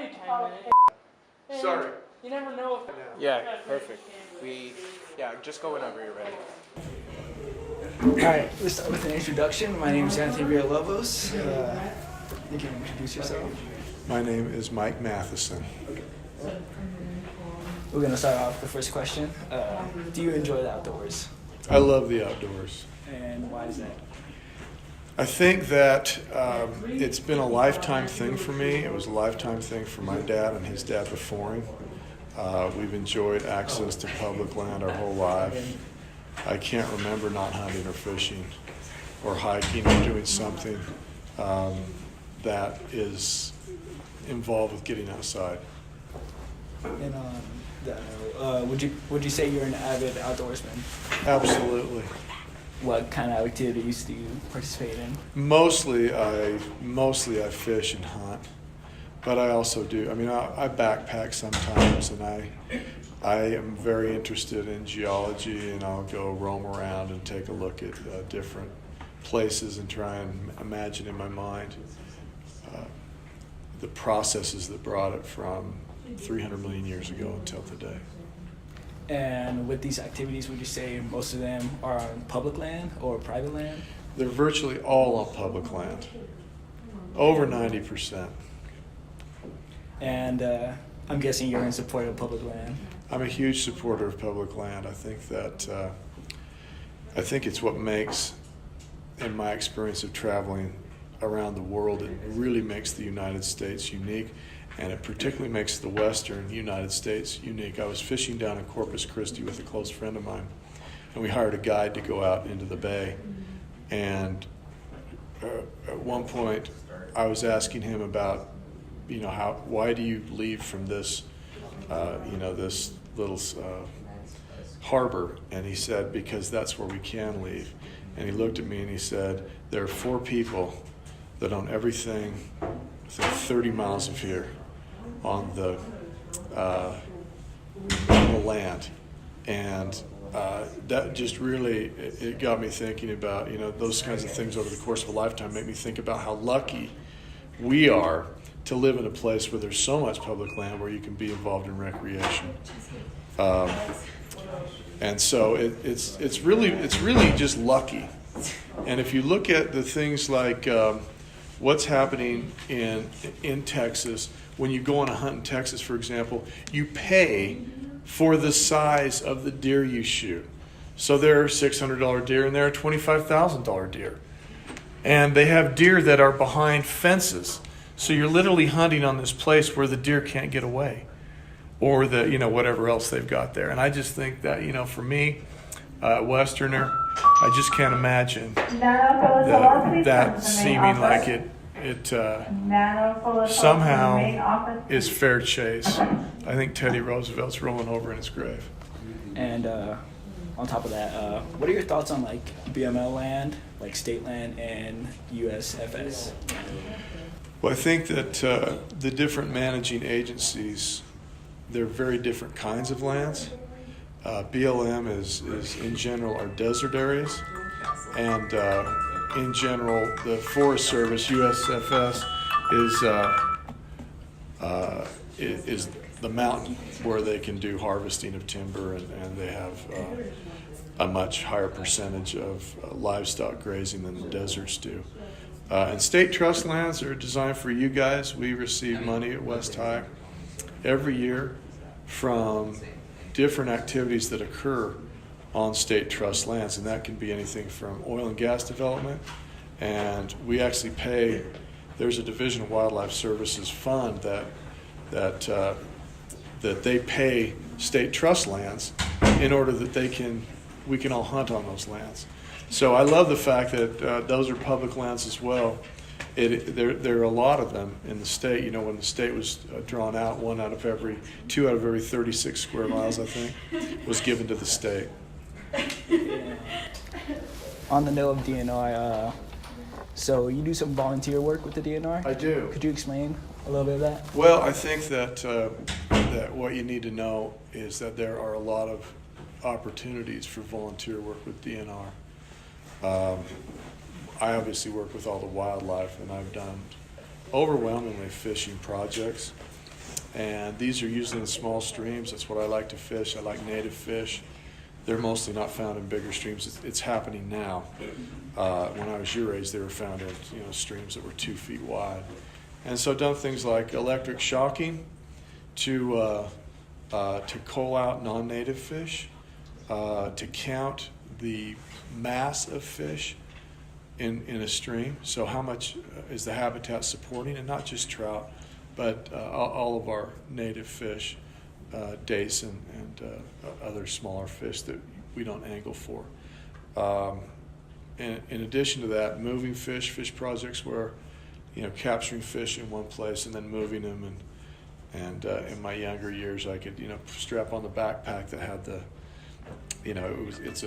you chime in. Sorry. You never know if. Yeah, perfect. Just go whenever you're ready. Alright, let's start with an introduction. My name is Anthony Villalobos. You can introduce yourself. My name is Mike Matheson. We're going to start off with the first question. Do you enjoy the outdoors? I love the outdoors. And why is that? I think that it's been a lifetime thing for me. It was a lifetime thing for my dad and his dad before him. We've enjoyed access to public land our whole life. I can't remember not hunting or fishing or hiking or doing something that is involved with getting outside. And would you say you're an avid outdoorsman? Absolutely. What kind of activities do you participate in? Mostly I fish and hunt, but I also do. I mean, I backpack sometimes, and I am very interested in geology, and I'll go roam around and take a look at different places and try and imagine in my mind the processes that brought it from 300 million years ago until today. And with these activities, would you say most of them are on public land or private land? They're virtually all on public land, over 90%. And I'm guessing you're in support of public land. I'm a huge supporter of public land. I think that I think it's what makes, in my experience of traveling around the world, it really makes the United States unique, and it particularly makes the Western United States unique. I was fishing down in Corpus Christi with a close friend of mine, and we hired a guide to go out into the bay. And at one point, I was asking him about, why do you leave from this, this little harbor? And he said, because that's where we can leave. And he looked at me and he said, there are 4 people that own everything within 30 miles of here on the land. And that just really, it got me thinking about, those kinds of things over the course of a lifetime make me think about how lucky we are to live in a place where there's so much public land where you can be involved in recreation. And so it's really just lucky. And if you look at the things like what's happening in Texas, when you go on a hunt in Texas, for example, you pay for the size of the deer you shoot. So there are $600 deer and there are $25,000 deer. And they have deer that are behind fences. So you're literally hunting on this place where the deer can't get away, or whatever else they've got there. And I just think that, for me, Westerner, I just can't imagine that seeming like it somehow is fair chase. I think Teddy Roosevelt's rolling over in his grave. And on top of that, what are your thoughts on like BML land, like state land, and USFS? Well, I think that the different managing agencies, they're very different kinds of lands. BLM is in general are desert areas, and in general the Forest Service, USFS, is the mountain where they can do harvesting of timber, and they have a much higher percentage of livestock grazing than the deserts do. And state trust lands are designed for you guys. We receive money at West High every year from different activities that occur on state trust lands, and that can be anything from oil and gas development. And we actually pay. There's a Division of Wildlife Services fund that they pay state trust lands in order that we can all hunt on those lands. So I love the fact that those are public lands as well. There are a lot of them in the state. When the state was drawn out, 2 out of every 36 square miles, I think, was given to the state. On the note of DNR, so you do some volunteer work with the DNR? I do. Could you explain a little bit of that? Well, I think that what you need to know is that there are a lot of opportunities for volunteer work with DNR. I obviously work with all the wildlife, and I've done overwhelmingly fishing projects. And these are usually in small streams. That's what I like to fish. I like native fish. They're mostly not found in bigger streams. It's happening now. When I was your age, they were found in streams that were 2 feet wide. And so I've done things like electric shocking to cull out non-native fish, to count the mass of fish in a stream. So how much is the habitat supporting, and not just trout, but all of our native fish, dace and other smaller fish that we don't angle for. And in addition to that, moving fish projects where, capturing fish in one place and then moving them. And in my younger years, I could, strap on the backpack that had the, it's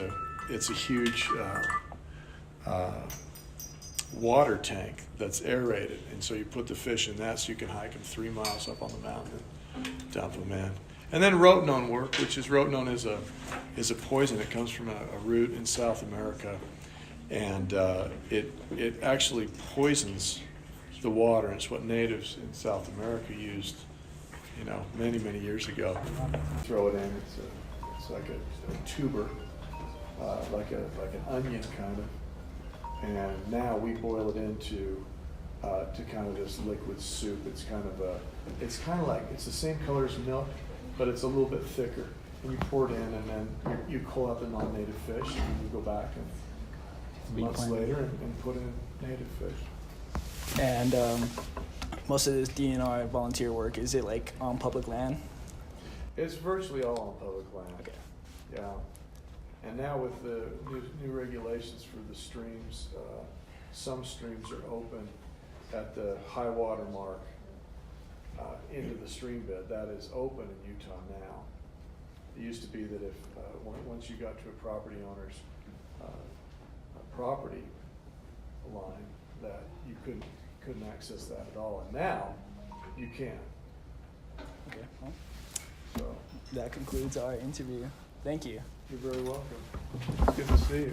a huge water tank that's aerated, and so you put the fish in that so you can hike them 3 miles up on the mountain and dump them in. And then rotenone work, which is rotenone is a poison. It comes from a root in South America, and it actually poisons the water. And it's what natives in South America used, many years ago. Throw it in. It's like a tuber, like an onion kind of. And now we boil it into to kind of this liquid soup. It's kind of like, it's the same color as milk, but it's a little bit thicker. And you pour it in, and then you cull out the non-native fish, and you go back and months later and put in native fish. And most of this DNR volunteer work, is it like on public land? It's virtually all on public land. Okay. Yeah. And now with the new regulations for the streams, some streams are open at the high water mark into the stream bed. That is open in Utah now. It used to be that if once you got to a property owner's property line, that you couldn't access that at all. And now you can. Okay. Well, So that concludes our interview. Thank you. you're very welcome. Good to see you.